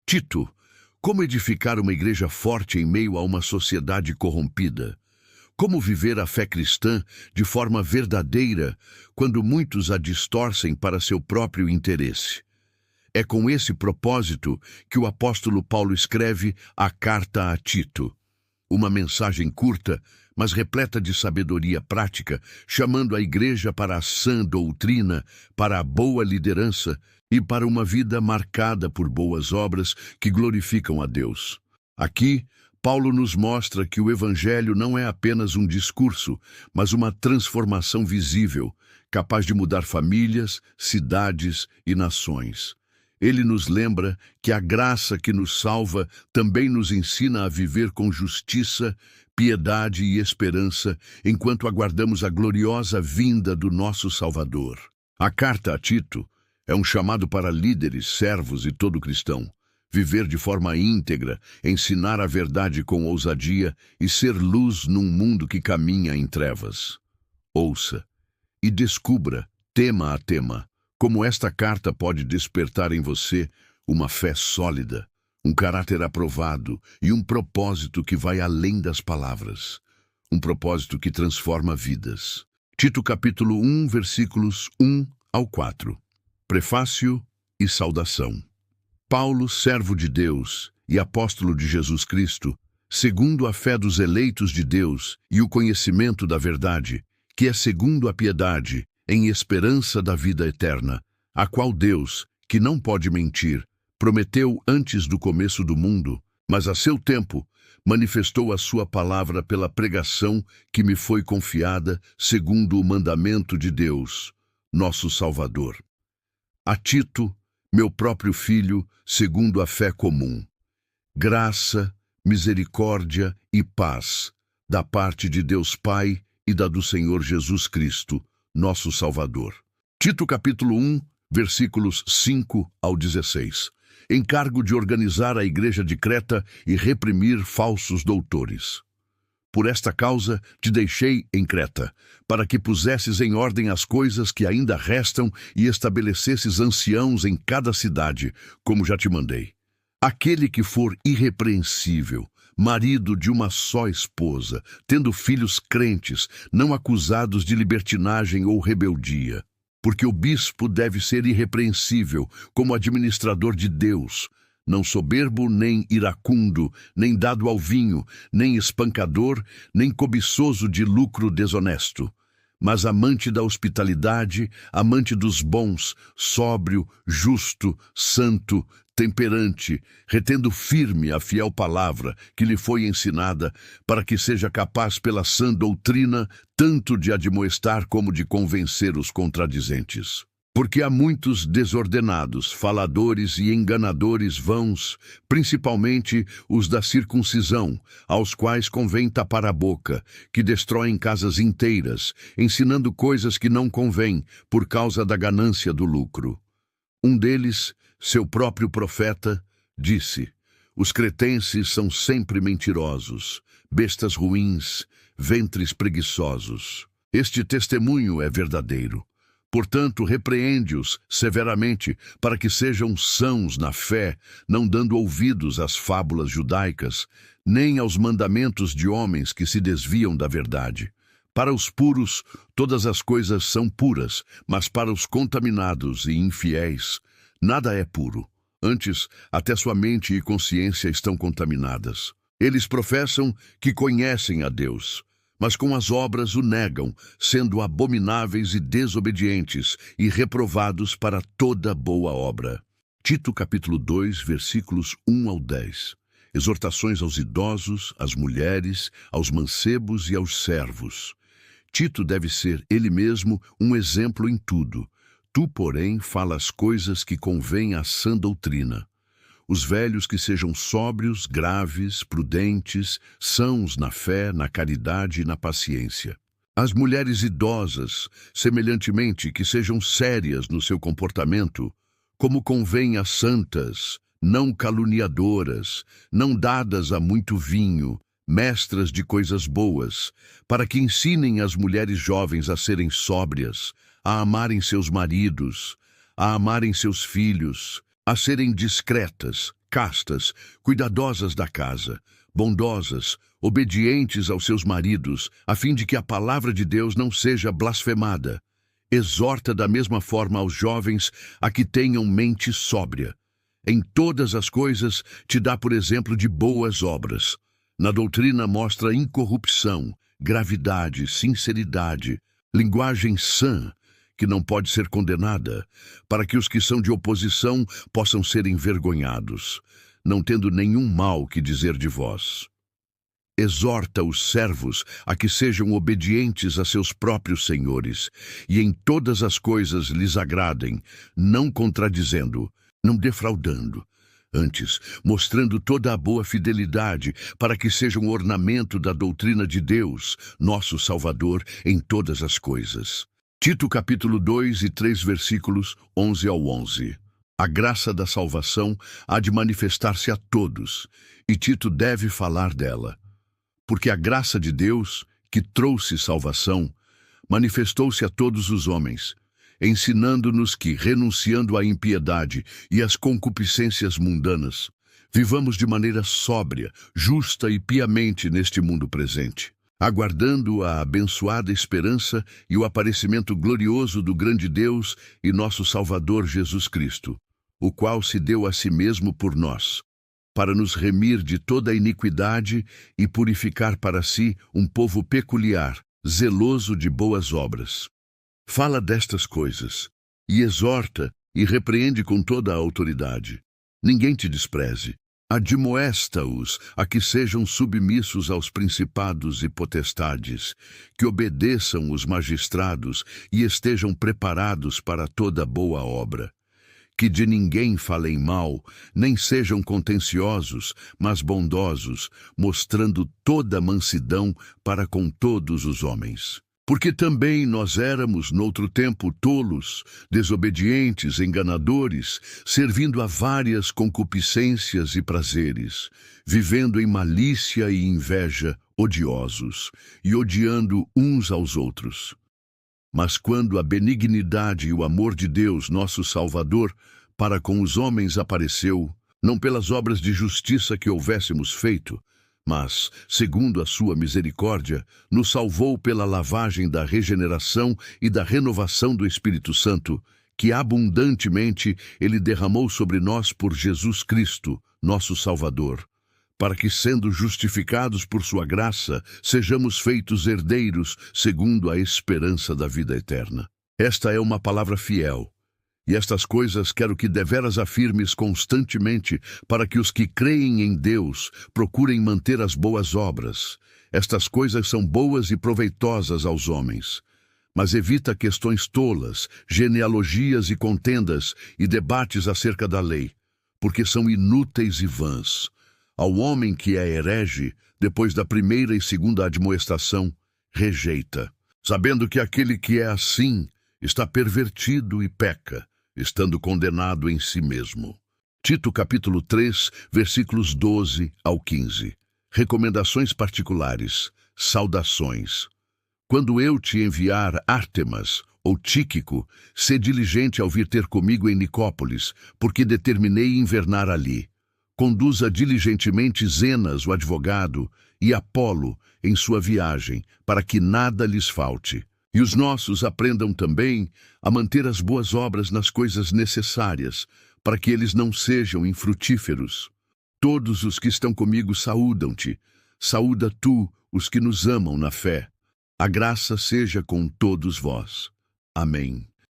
Tito, como edificar uma igreja forte em meio a uma sociedade corrompida? Como viver a fé cristã de forma verdadeira quando muitos a distorcem para seu próprio interesse? É com esse propósito que o apóstolo Paulo escreve a carta a Tito. Uma mensagem curta, mas repleta de sabedoria prática, chamando a igreja para a sã doutrina, para a boa liderança e para uma vida marcada por boas obras que glorificam a Deus. Aqui, Paulo nos mostra que o Evangelho não é apenas um discurso, mas uma transformação visível, capaz de mudar famílias, cidades e nações. Ele nos lembra que a graça que nos salva também nos ensina a viver com justiça, piedade e esperança enquanto aguardamos a gloriosa vinda do nosso Salvador. A carta a Tito é um chamado para líderes, servos e todo cristão. Viver de forma íntegra, ensinar a verdade com ousadia e ser luz num mundo que caminha em trevas. Ouça e descubra, tema a tema, como esta carta pode despertar em você uma fé sólida, um caráter aprovado e um propósito que vai além das palavras. Um propósito que transforma vidas. Tito capítulo 1, versículos 1 ao 4. Prefácio e saudação. Paulo, servo de Deus e apóstolo de Jesus Cristo, segundo a fé dos eleitos de Deus e o conhecimento da verdade, que é segundo a piedade, em esperança da vida eterna, a qual Deus, que não pode mentir, prometeu antes do começo do mundo, mas a seu tempo manifestou a sua palavra pela pregação que me foi confiada segundo o mandamento de Deus, nosso Salvador. A Tito, meu próprio filho, segundo a fé comum. Graça, misericórdia e paz, da parte de Deus Pai e da do Senhor Jesus Cristo, nosso Salvador. Tito capítulo 1, versículos 5 ao 16. Encargo de organizar a igreja de Creta e reprimir falsos doutores. Por esta causa te deixei em Creta, para que pusesses em ordem as coisas que ainda restam e estabelecesses anciãos em cada cidade, como já te mandei. Aquele que for irrepreensível, marido de uma só esposa, tendo filhos crentes, não acusados de libertinagem ou rebeldia. Porque o bispo deve ser irrepreensível, como administrador de Deus, não soberbo nem iracundo, nem dado ao vinho, nem espancador, nem cobiçoso de lucro desonesto, mas amante da hospitalidade, amante dos bons, sóbrio, justo, santo, temperante, retendo firme a fiel palavra que lhe foi ensinada, para que seja capaz pela sã doutrina tanto de admoestar como de convencer os contradizentes. Porque há muitos desordenados, faladores e enganadores vãos, principalmente os da circuncisão, aos quais convém tapar a boca, que destroem casas inteiras, ensinando coisas que não convém, por causa da ganância do lucro. Um deles, seu próprio profeta, disse: os cretenses são sempre mentirosos, bestas ruins, ventres preguiçosos. Este testemunho é verdadeiro. Portanto, repreende-os severamente, para que sejam sãos na fé, não dando ouvidos às fábulas judaicas, nem aos mandamentos de homens que se desviam da verdade. Para os puros, todas as coisas são puras, mas para os contaminados e infiéis, nada é puro. Antes, até sua mente e consciência estão contaminadas. Eles professam que conhecem a Deus, mas com as obras o negam, sendo abomináveis e desobedientes e reprovados para toda boa obra. Tito capítulo 2, versículos 1 ao 10. Exortações aos idosos, às mulheres, aos mancebos e aos servos. Tito deve ser ele mesmo um exemplo em tudo. Tu, porém, falas coisas que convêm à sã doutrina. Os velhos que sejam sóbrios, graves, prudentes, sãos na fé, na caridade e na paciência. As mulheres idosas, semelhantemente, que sejam sérias no seu comportamento, como convém às santas, não caluniadoras, não dadas a muito vinho, mestras de coisas boas, para que ensinem as mulheres jovens a serem sóbrias, a amarem seus maridos, a amarem seus filhos, a serem discretas, castas, cuidadosas da casa, bondosas, obedientes aos seus maridos, a fim de que a palavra de Deus não seja blasfemada. Exorta da mesma forma aos jovens a que tenham mente sóbria. Em todas as coisas te dá por exemplo de boas obras. Na doutrina mostra incorrupção, gravidade, sinceridade, linguagem sã, que não pode ser condenada, para que os que são de oposição possam ser envergonhados, não tendo nenhum mal que dizer de vós. Exorta os servos a que sejam obedientes a seus próprios senhores, e em todas as coisas lhes agradem, não contradizendo, não defraudando, antes mostrando toda a boa fidelidade, para que sejam um ornamento da doutrina de Deus, nosso Salvador, em todas as coisas. Tito capítulo 2 e 3 versículos 11 ao 11. A graça da salvação há de manifestar-se a todos, e Tito deve falar dela. Porque a graça de Deus, que trouxe salvação, manifestou-se a todos os homens, ensinando-nos que, renunciando à impiedade e às concupiscências mundanas, vivamos de maneira sóbria, justa e piamente neste mundo presente, aguardando a abençoada esperança e o aparecimento glorioso do grande Deus e nosso Salvador Jesus Cristo, o qual se deu a si mesmo por nós, para nos remir de toda a iniquidade e purificar para si um povo peculiar, zeloso de boas obras. Fala destas coisas, e exorta e repreende com toda a autoridade. Ninguém te despreze. Admoesta-os a que sejam submissos aos principados e potestades, que obedeçam os magistrados e estejam preparados para toda boa obra. Que de ninguém falem mal, nem sejam contenciosos, mas bondosos, mostrando toda mansidão para com todos os homens. Porque também nós éramos, noutro tempo, tolos, desobedientes, enganadores, servindo a várias concupiscências e prazeres, vivendo em malícia e inveja, odiosos, e odiando uns aos outros. Mas quando a benignidade e o amor de Deus, nosso Salvador, para com os homens apareceu, não pelas obras de justiça que houvéssemos feito, mas, segundo a sua misericórdia, nos salvou pela lavagem da regeneração e da renovação do Espírito Santo, que abundantemente Ele derramou sobre nós por Jesus Cristo, nosso Salvador, para que, sendo justificados por sua graça, sejamos feitos herdeiros segundo a esperança da vida eterna. Esta é uma palavra fiel, e estas coisas quero que deveras afirmes constantemente, para que os que creem em Deus procurem manter as boas obras. Estas coisas são boas e proveitosas aos homens. Mas evita questões tolas, genealogias e contendas, e debates acerca da lei, porque são inúteis e vãs. Ao homem que é herege, depois da primeira e segunda admoestação, rejeita, sabendo que aquele que é assim está pervertido e peca, estando condenado em si mesmo. Tito capítulo 3, versículos 12 ao 15. Recomendações particulares, saudações. Quando eu te enviar Ártemas ou Tíquico, sê diligente ao vir ter comigo em Nicópolis, porque determinei invernar ali. Conduza diligentemente Zenas, o advogado, e Apolo em sua viagem, para que nada lhes falte. E os nossos aprendam também a manter as boas obras nas coisas necessárias, para que eles não sejam infrutíferos. Todos os que estão comigo saúdam-te. Saúda tu os que nos amam na fé. A graça seja com todos vós. Amém.